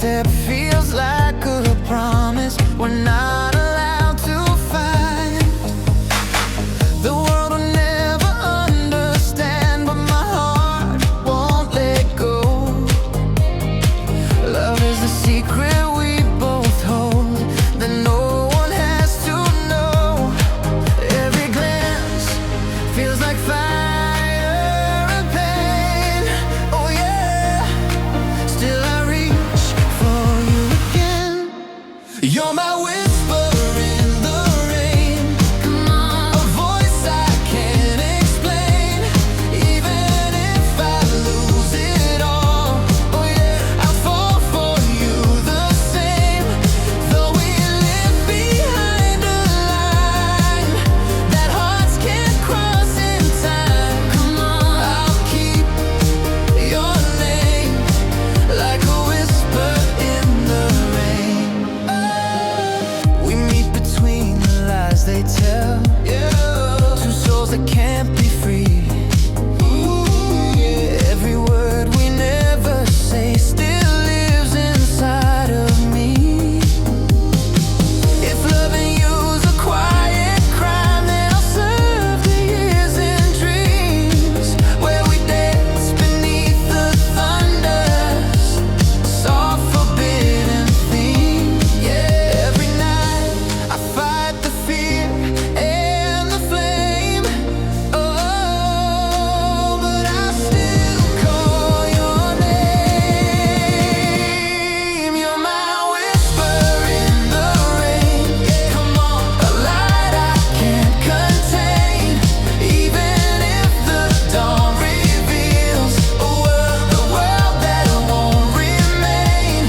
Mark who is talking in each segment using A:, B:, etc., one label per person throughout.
A: step feels like a promise we're not allowed to find. The world will never understand, but my heart won't let go. Love is the secret we both hold, that no one has to know. Every glance feels like fire and pain. Oh yeah, still I reach for you again. You're my whisper in the rain. Come on, a voice I can't explain. Even if I lose it all, oh yeah, I'll fall for you the same. Though we live behind a line that hearts can't cross in time. Come on, I'll keep your name like a whisper in the rain. We meet between the lies they tell, two souls that can't be free. Every word we never say still lives inside of me. If loving you's a quiet crime, then I'll serve the years in dreams where we dance beneath the thunder's soft forbidden theme. Yeah, every night I fight the fear and the flame. Oh, but I still call your name. You're my whisper in the rain. Come on, a light I can't contain. Even if the dawn reveals a world that won't remain.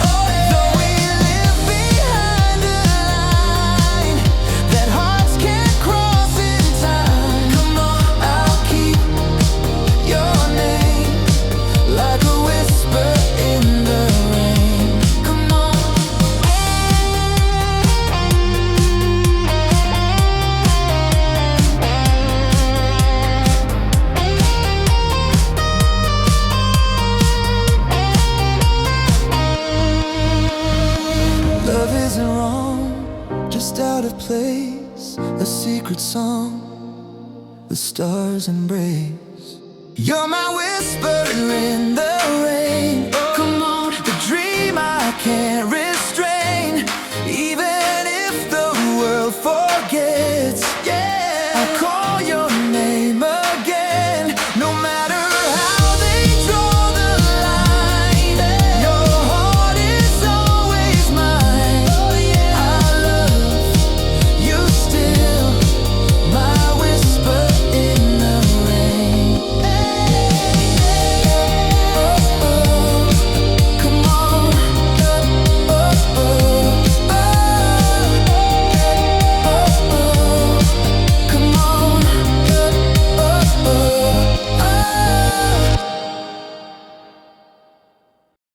A: Though we live behind a line that hearts can't cross in time. Come on, I'll keep your name like a whisper in the rain. Come on. Love isn't wrong, just out of place. A secret song the stars embrace. You're my whisper in the rain.